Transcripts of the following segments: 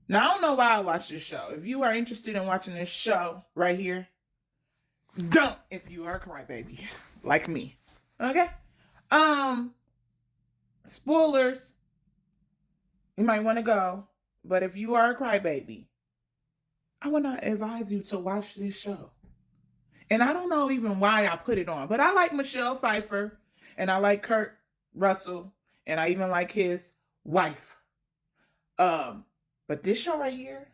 Now, I don't know why I watch this show. If you are interested in watching this show right here, don't if you are a crybaby like me. Okay? Um, Spoilers, you might want to go, but if you are a crybaby, I would not advise you to watch this show. And I don't know even why I put it on, but I like Michelle Pfeiffer and I like Kurt Russell and I even like his wife. Um, but this show right here,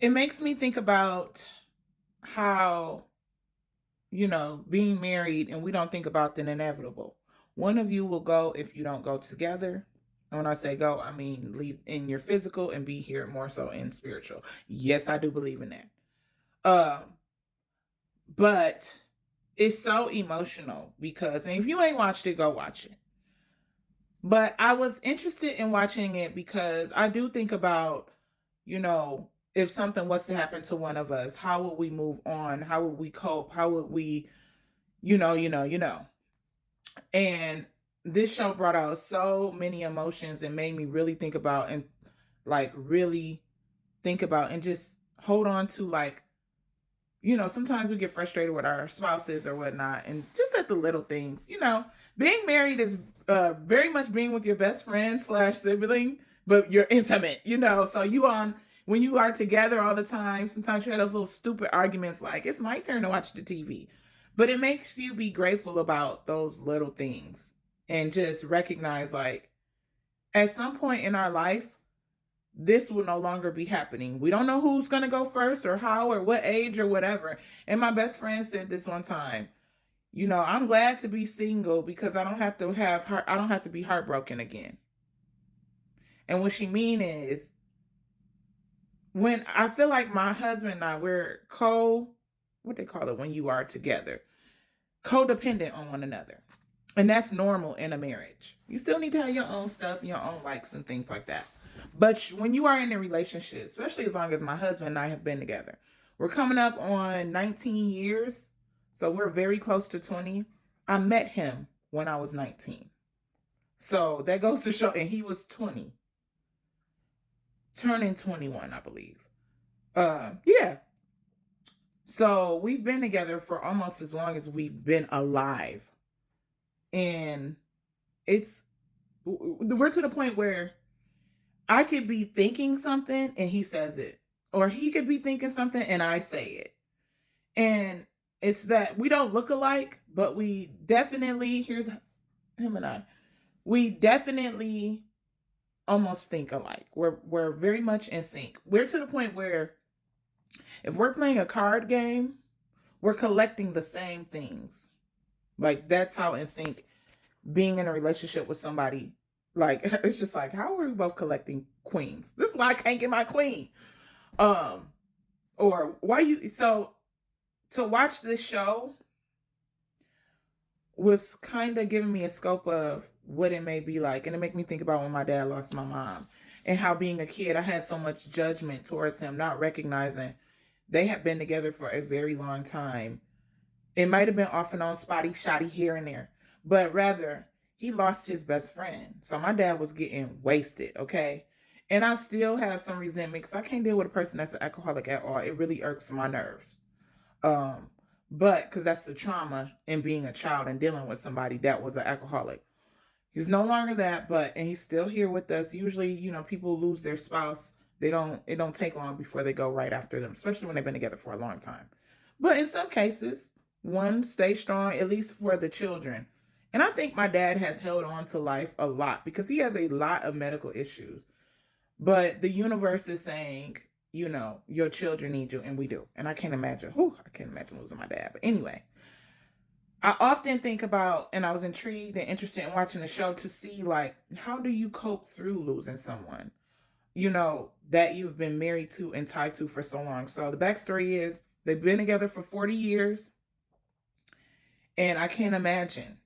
it makes me think about how, being married and we don't think about the inevitable. One of you will go if you don't go together. And when I say go, I mean leave in your physical and be here more so in spiritual. Yes, I do believe in that. Um, but it's so emotional because, and if you ain't watched it, go watch it. But I was interested in watching it because I do think about, if something was to happen to one of us, how would we move on? How would we cope? How would we, And this show brought out so many emotions and made me really think about and like really think about and just hold on to like, sometimes we get frustrated with our spouses or whatnot and just at the little things, being married is very much being with your best friend slash sibling, but you're intimate, so when you are together all the time, sometimes you have those little stupid arguments like it's my turn to watch the TV. But it makes you be grateful about those little things and just recognize like at some point in our life, this will no longer be happening. We don't know who's going to go first or how or what age or whatever. And my best friend said this one time, I'm glad to be single because I don't have to have heart, I don't have to be heartbroken again. And what she mean is when I feel like my husband and I, we're what they call it when you are together, codependent on one another. And that's normal in a marriage. You still need to have your own stuff, your own likes and things like that. But when you are in a relationship, especially as long as my husband and I have been together, we're coming up on 19 years. So we're very close to 20. I met him when I was 19. So that goes to show, and he was 20, turning 21, I believe. Yeah. So we've been together for almost as long as we've been alive. And we're to the point where I could be thinking something and he says it, or he could be thinking something and I say it. And it's that we don't look alike, but we definitely, here's him and I, we definitely almost think alike. We're very much in sync. We're to the point where if we're playing a card game, we're collecting the same things. Like that's how in sync being in a relationship with somebody, like it's just like how are we both collecting queens? This is why I can't get my queen. Um or why you so to watch this show was kind of giving me a scope of what it may be like, and it made me think about when my dad lost my mom and how being a kid I had so much judgment towards him, not recognizing they had been together for a very long time. It might have been off and on, spotty shoddy here and there, but rather he lost his best friend. So my dad was getting wasted, okay? And I still have some resentment because I can't deal with a person that's an alcoholic at all. It really irks my nerves. Um, but because that's the trauma in being a child and dealing with somebody that was an alcoholic. He's no longer that, and he's still here with us. Usually, people lose their spouse. It don't take long before they go right after them, especially when they've been together for a long time. But in some cases, one stays strong, at least for the children. And I think my dad has held on to life a lot because he has a lot of medical issues. But the universe is saying, your children need you, and we do. And I can't imagine, I can't imagine losing my dad. But anyway, I often think about, and I was intrigued and interested in watching the show to see, like, how do you cope through losing someone, that you've been married to and tied to for so long. So the backstory is they've been together for 40 years. And I can't imagine.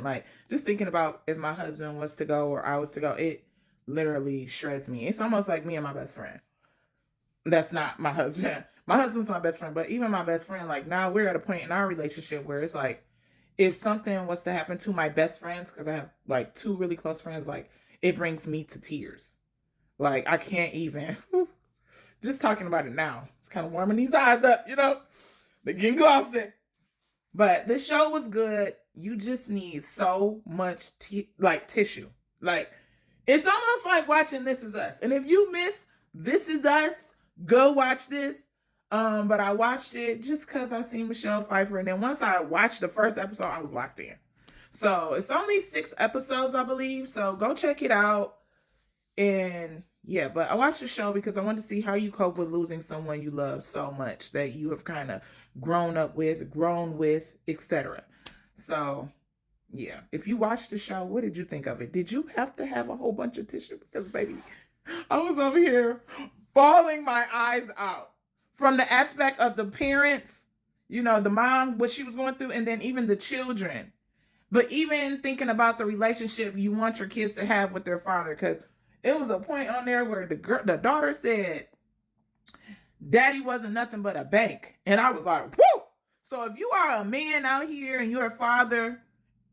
Like, just thinking about if my husband was to go or I was to go, it literally shreds me. It's almost like me and my best friend. That's not my husband. My husband's my best friend, but even my best friend, like now we're at a point in our relationship where it's like, if something was to happen to my best friends, because I have like two really close friends, like it brings me to tears. Like I can't even just talking about it now. It's kind of warming these eyes up, you know? They're getting glossy. But the show was good. You just need so much like tissue. Like it's almost like watching This Is Us. And if you miss This Is Us, go watch this. But I watched it just because I seen Michelle Pfeiffer, and then once I watched the first episode, I was locked in. So it's only 6 episodes, I believe. So go check it out. And yeah, but I watched the show because I wanted to see how you cope with losing someone you love so much that you have kind of grown with, etc. So yeah, if you watched the show, what did you think of it? Did you have to have a whole bunch of tissue? Because baby, I was over here bawling my eyes out from the aspect of the parents, you know, the mom, what she was going through, and then even the children. But even thinking about the relationship you want your kids to have with their father, because it was a point on there where the daughter said, "Daddy wasn't nothing but a bank," and I was like, "Whoo!" So if you are a man out here and you're a father,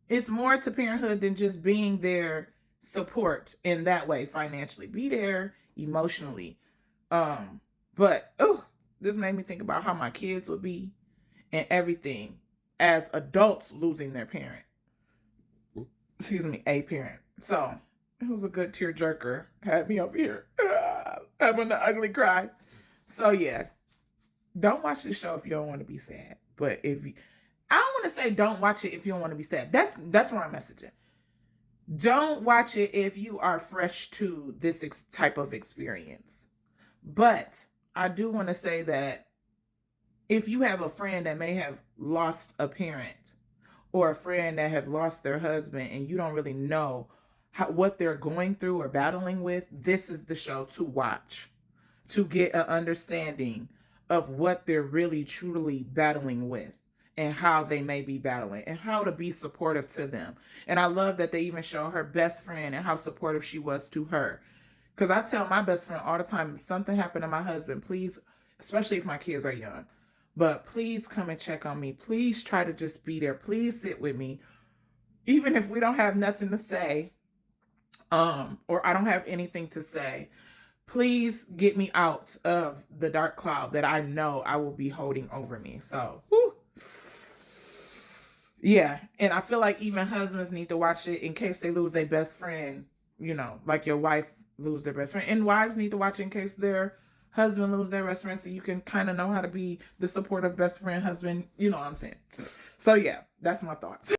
it's more to parenthood than just being there support in that way financially. Be there emotionally. But this made me think about how my kids would be and everything as adults losing their parent. Excuse me, a parent. So it was a good tearjerker. Had me over here having an ugly cry. So yeah, don't watch the show if you don't want to be sad. But if you, I don't want to say don't watch it if you don't want to be sad. That's what I'm messaging. Don't watch it if you are fresh to this type of experience. But I do want to say that if you have a friend that may have lost a parent or a friend that have lost their husband and you don't really know what they're going through or battling with, this is the show to watch to get an understanding of what they're really truly battling with and how they may be battling and how to be supportive to them. And I love that they even show her best friend and how supportive she was to her. Because I tell my best friend all the time, if something happened to my husband, please, especially if my kids are young, but please come and check on me. Please try to just be there. Please sit with me. Even if we don't have nothing to say, or I don't have anything to say, please get me out of the dark cloud that I know I will be holding over me. So, whew. Yeah. And I feel like even husbands need to watch it in case they lose their best friend, you know, like your wife lose their best friend. And wives need to watch it in case their husband lose their best friend, so you can kind of know how to be the supportive best friend husband. You know what I'm saying? So yeah, that's my thoughts.